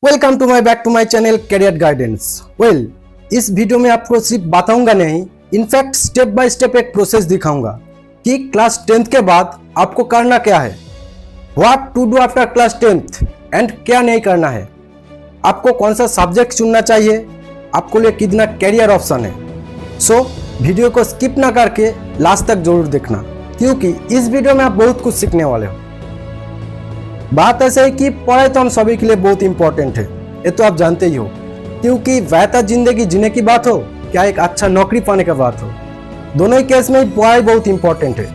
Welcome to my back to my channel career guidance. इस video में आपको सिर्फ बताऊंगा नहीं, इनफैक्ट स्टेप बाय स्टेप एक प्रोसेस दिखाऊंगा कि क्लास 10th के बाद आपको करना क्या है, what to do after class 10th and क्या नहीं करना है, आपको कौन सा सब्जेक्ट चुनना चाहिए, आपको लिए कितना कैरियर ऑप्शन है। सो वीडियो को स्किप ना करके लास्ट तक जरूर देखना, क्योंकि इस वीडियो में आप बहुत कुछ सीखने वाले हो। बात ऐसे है कि पढ़ाई तो हम सभी के लिए बहुत इंपॉर्टेंट है, ये तो आप जानते ही हो, क्योंकि बेहतर जिंदगी जीने की बात हो क्या एक अच्छा नौकरी पाने की बात हो, दोनों ही केस में पढ़ाई बहुत इंपॉर्टेंट है,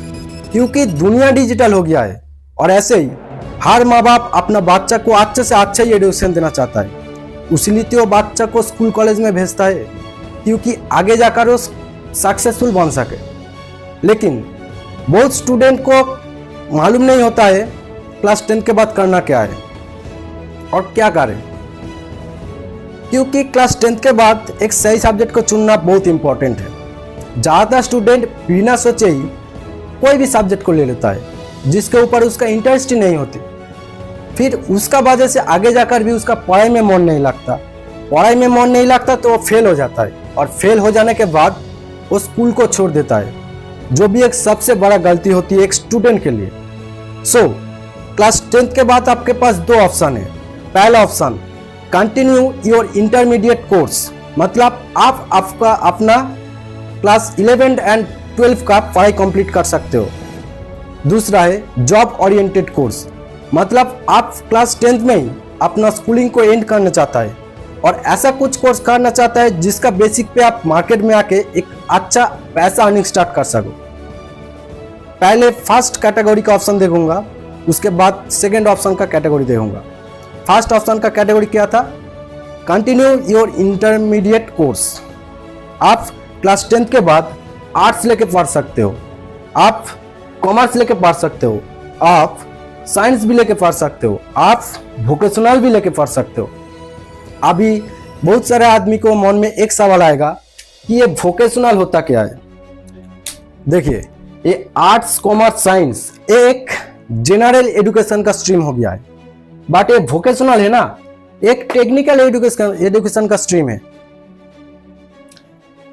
क्योंकि दुनिया डिजिटल हो गया है। और ऐसे ही हर माँ बाप अपना बच्चा को अच्छे से अच्छा ही एजुकेशन देना चाहता है, उसीलिए तो वो बच्चा को स्कूल कॉलेज में भेजता है, क्योंकि आगे जाकर वो सक्सेसफुल बन सके। लेकिन बहुत स्टूडेंट को मालूम नहीं होता है क्लास 10 के बाद करना क्या है और क्या करें, क्योंकि क्लास 10 के बाद एक सही सब्जेक्ट को चुनना बहुत इंपॉर्टेंट है। ज़्यादातर स्टूडेंट बिना सोचे ही कोई भी सब्जेक्ट को ले लेता है जिसके ऊपर उसका इंटरेस्ट ही नहीं होती, फिर उसका वजह से आगे जाकर भी उसका पढ़ाई में मन नहीं लगता, तो वो फेल हो जाता है, और फेल हो जाने के बाद वो स्कूल को छोड़ देता है, जो भी एक सबसे बड़ा गलती होती है एक स्टूडेंट के लिए। क्लास 10th के बाद आपके पास दो ऑप्शन है। पहला option, continue your intermediate course, मतलब आप आपका अपना क्लास 11 एंड 12 का पढ़ाई कंप्लीट कर सकते हो। दूसरा है जॉब ओरिएंटेड कोर्स, मतलब आप क्लास 10th में ही अपना स्कूलिंग को एंड करना चाहता है और ऐसा कुछ कोर्स करना चाहता है जिसका बेसिक पे आप मार्केट में आके एक अच्छा पैसा अर्निंग स्टार्ट कर सको। पहले फर्स्ट कैटेगरी का ऑप्शन देखूंगा, उसके बाद सेकेंड ऑप्शन का कैटेगरी देखूंगा। फर्स्ट ऑप्शन का कैटेगरी क्या था? Continue your intermediate course. आप क्लास 10th के बाद आर्ट्स लेके पढ़ सकते हो, आप कॉमर्स लेके पढ़ सकते हो, आप साइंस भी लेके पढ़ सकते हो, आप वोकेशनल भी लेके पढ़ सकते हो। अभी बहुत सारे आदमी को मन में एक सवाल आएगा कि ये वोकेशनल होता क्या है। देखिए, ये आर्ट्स कॉमर्स साइंस एक जनरल एजुकेशन का स्ट्रीम हो गया है, बट ये वोकेशनल है ना, एक टेक्निकल एजुकेशन का स्ट्रीम है।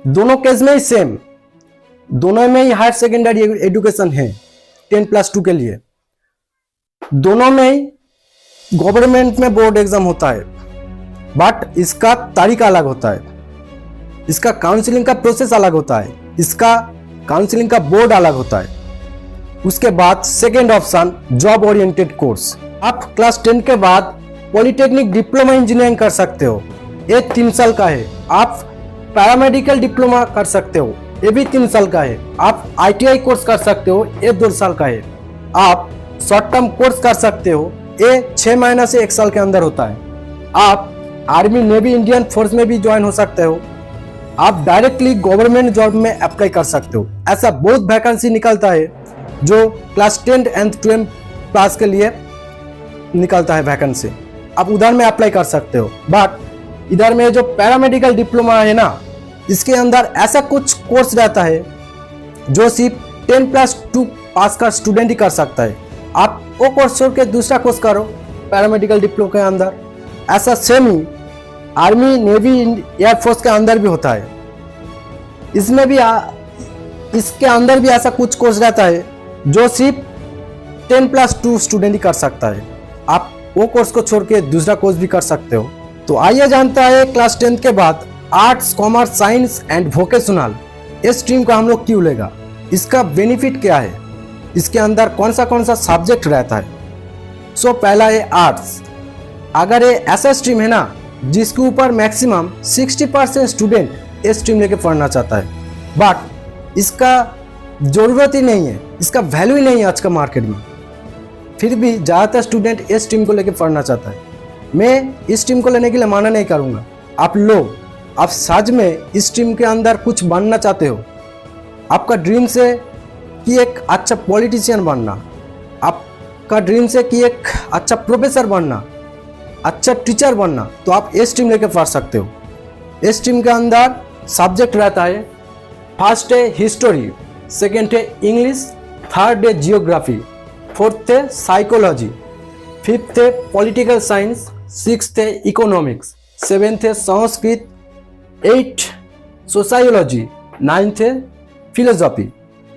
दोनों केस में ही सेम, दोनों में ही हायर सेकेंडरी एजुकेशन है 10+2 के लिए। दोनों में ही गवर्नमेंट में बोर्ड एग्जाम होता है, बट इसका तरीका अलग होता है, इसका काउंसलिंग का प्रोसेस अलग होता है, इसका काउंसलिंग का बोर्ड अलग होता है। उसके बाद second option, job oriented course. आप क्लास 10 के बाद पॉलिटेक्निक डिप्लोमा इंजीनियरिंग कर सकते हो, ये 3 साल का है। आप पैरामेडिकल डिप्लोमा कर सकते हो, ये भी 3 साल का है। आप ITI कोर्स कर सकते हो, ये 2 साल का है। आप शॉर्ट टर्म कोर्स कर सकते हो, ये 6 महीना से 1 साल के अंदर होता है। आप आर्मी, नेवी, इंडियन फोर्स में भी ज्वाइन हो सकते हो। आप डायरेक्टली गवर्नमेंट जॉब में अप्लाई कर सकते हो। ऐसा बहुत वैकेंसी निकलता है जो क्लास 10 एंड 12 क्लास के लिए निकलता है वैकेंसी, आप उधर में अप्लाई कर सकते हो। बट इधर में जो पैरामेडिकल डिप्लोमा है ना, इसके अंदर ऐसा कुछ कोर्स रहता है जो सिर्फ 10+2 पास का स्टूडेंट ही कर सकता है। आप वो कोर्स छोड़ के दूसरा कोर्स करो पैरामेडिकल डिप्लोमा के अंदर। ऐसा सेम ही आर्मी, नेवी, एयरफोर्स के अंदर भी होता है। इसमें भी इसके अंदर भी ऐसा कुछ कोर्स रहता है जो सिर्फ 10+2 स्टूडेंट ही कर सकता है। आप वो कोर्स को छोड़ के दूसरा कोर्स भी कर सकते हो। तो आइए जानता है क्लास 10th के बाद arts, commerce, science and vocational इस स्ट्रीम का हम लोग क्यों लेगा, इसका बेनिफिट क्या है, इसके अंदर कौन सा सब्जेक्ट रहता है। पहला है आर्ट्स। अगर ये ऐसा स्ट्रीम है ना जिसके ऊपर मैक्सिमम 60% स्टूडेंट ये स्ट्रीम लेके पढ़ना चाहता है, बट इसका जरूरत ही नहीं है, इसका वैल्यू ही नहीं है आज का मार्केट में, फिर भी ज़्यादातर स्टूडेंट इस स्ट्रीम को लेकर पढ़ना चाहता है। मैं इस स्ट्रीम को लेने के लिए माना नहीं करूँगा। आप सच में इस स्ट्रीम के अंदर कुछ बनना चाहते हो, आपका ड्रीम्स है कि एक अच्छा पॉलिटिशियन बनना, आपका ड्रीम्स है कि एक अच्छा प्रोफेसर बनना, अच्छा टीचर बनना, तो आप इस स्ट्रीम लेकर पढ़ सकते हो। इस स्ट्रीम के अंदर सब्जेक्ट रहता है, फर्स्ट है हिस्टोरी, सेकेंड है इंग्लिश, थर्ड है जियोग्राफी, फोर्थ है साइकोलॉजी, फिफ्थ है पॉलिटिकल साइंस, 6th है इकोनॉमिक्स, 7th है संस्कृत, 8th सोसायोलॉजी, 9th है फिलोसॉफी।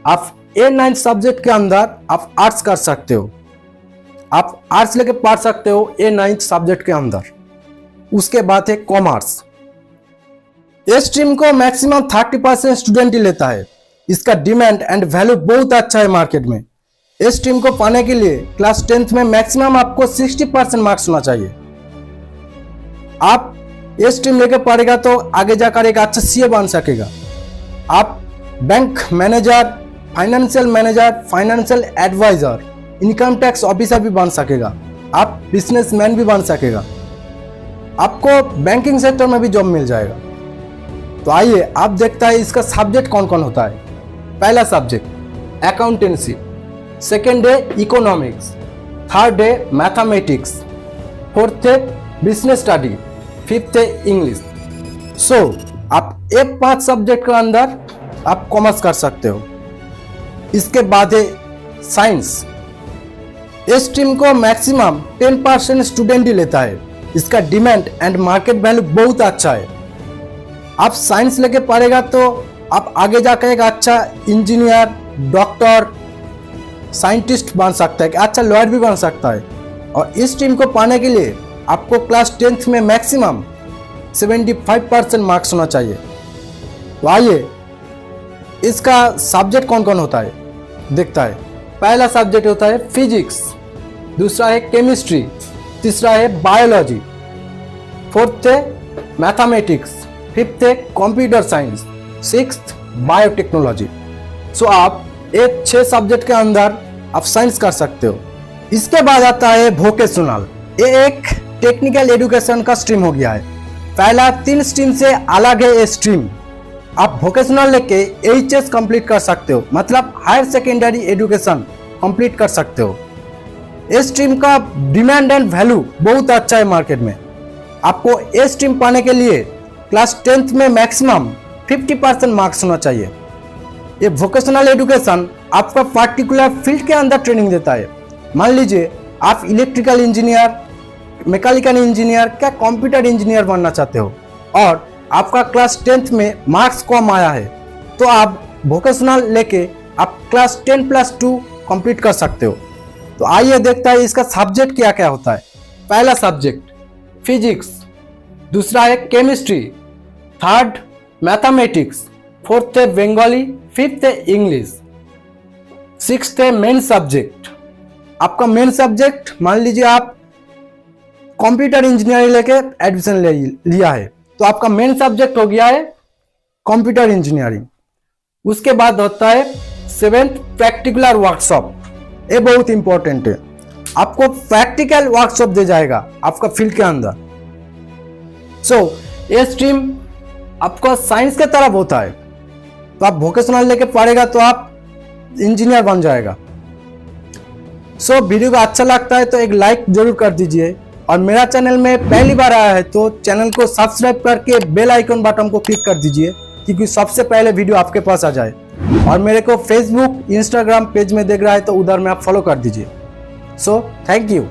आप ये 9 सब्जेक्ट के अंदर आप आर्ट्स कर सकते हो, आप आर्ट्स लेके पढ़ सकते हो ये 9 सब्जेक्ट के अंदर। उसके बाद है कॉमर्स। इस स्ट्रीम को मैक्सिमम 30% स्टूडेंट ही लेता है। इसका डिमांड एंड वैल्यू बहुत अच्छा है मार्केट में। इस स्ट्रीम को पाने के लिए क्लास 10th में मैक्सिमम आपको 60% मार्क्स होना चाहिए। आप ये स्ट्रीम लेकर पढ़ेगा तो आगे जाकर एक अच्छा सीए बन सकेगा। आप bank manager, financial manager, financial advisor, income tax officer भी बन सकेगा। आप बिजनेसमैन भी बन सकेगा। आपको बैंकिंग सेक्टर में भी जॉब मिल जाएगा। तो आइए आप देखता है इसका सब्जेक्ट कौन कौन होता है। पहला सब्जेक्ट अकाउंटेंसी, सेकेंड है इकोनॉमिक्स, थर्ड है मैथमेटिक्स, फोर्थ है बिजनेस स्टडी, फिफ्थ है इंग्लिश। सो आप ये 5 सब्जेक्ट के अंदर आप कॉमर्स कर सकते हो। इसके बाद है साइंस। इस स्ट्रीम को मैक्सिमम 10% स्टूडेंट ही लेता है। इसका डिमांड एंड मार्केट वैल्यू बहुत अच्छा है। आप साइंस लेके पढ़ेगा तो आप आगे जाकर एक अच्छा इंजीनियर, डॉक्टर, साइंटिस्ट बन सकता है, अच्छा लॉयर भी बन सकता है। और इस स्ट्रीम को पाने के लिए आपको क्लास 10th में मैक्सिमम 75% मार्क्स होना चाहिए। तो आइए इसका सब्जेक्ट कौन कौन होता है देखता है। पहला सब्जेक्ट होता है फिजिक्स, दूसरा है केमिस्ट्री, तीसरा है बायोलॉजी, फोर्थ है मैथमेटिक्स, फिफ्थ है कंप्यूटर साइंस, सिक्स्थ बायोटेक्नोलॉजी। सो आप ये 6 सब्जेक्ट के अंदर आप साइंस कर सकते हो। इसके बाद आता है वोकेशनल। ये एक टेक्निकल एजुकेशन का स्ट्रीम हो गया है। पहला 3 स्ट्रीम से अलग है ये स्ट्रीम। आप वोकेशनल लेके एचएस कंप्लीट कर सकते हो, मतलब हायर सेकेंडरी एजुकेशन कंप्लीट कर सकते हो। इस स्ट्रीम का डिमांड एंड वैल्यू बहुत अच्छा है मार्केट में। आपको ये स्ट्रीम पाने के लिए क्लास 10th में मैक्सिमम 50% मार्क्स होना चाहिए। ये वोकेशनल एजुकेशन आपका पार्टिकुलर फील्ड के अंदर ट्रेनिंग देता है। मान लीजिए आप इलेक्ट्रिकल इंजीनियर, मैकेनिकल इंजीनियर, क्या कंप्यूटर इंजीनियर बनना चाहते हो और आपका क्लास 10th में मार्क्स कम आया है, तो आप वोकेशनल लेके आप क्लास 10+2 कंप्लीट कर सकते हो। तो आइए देखता है इसका सब्जेक्ट क्या क्या होता है। पहला सब्जेक्ट फिजिक्स, दूसरा है केमिस्ट्री, थर्ड मैथमेटिक्स, फोर्थ है बंगाली, फिफ्थ है इंग्लिश, सिक्स्थ है मेन सब्जेक्ट। आपका मेन सब्जेक्ट मान लीजिए आप कंप्यूटर इंजीनियरिंग लेके एडमिशन लिया है, तो आपका मेन सब्जेक्ट हो गया है कंप्यूटर इंजीनियरिंग। उसके बाद होता है 7th प्रैक्टिकल वर्कशॉप। ये बहुत इंपॉर्टेंट है। आपको प्रैक्टिकल वर्कशॉप दे जाएगा आपका फील्ड के अंदर। सो ये स्ट्रीम आपका साइंस के तरफ होता है, तो आप वोकेशनल लेके पढ़ेगा तो आप इंजीनियर बन जाएगा। सो वीडियो को अच्छा लगता है तो एक लाइक जरूर कर दीजिए, और मेरा चैनल में पहली बार आया है तो चैनल को सब्सक्राइब करके बेल आइकन बटन को क्लिक कर दीजिए, क्योंकि सबसे पहले वीडियो आपके पास आ जाए। और मेरे को फेसबुक, इंस्टाग्राम पेज में देख रहा है तो उधर में आप फॉलो कर दीजिए। So thank you.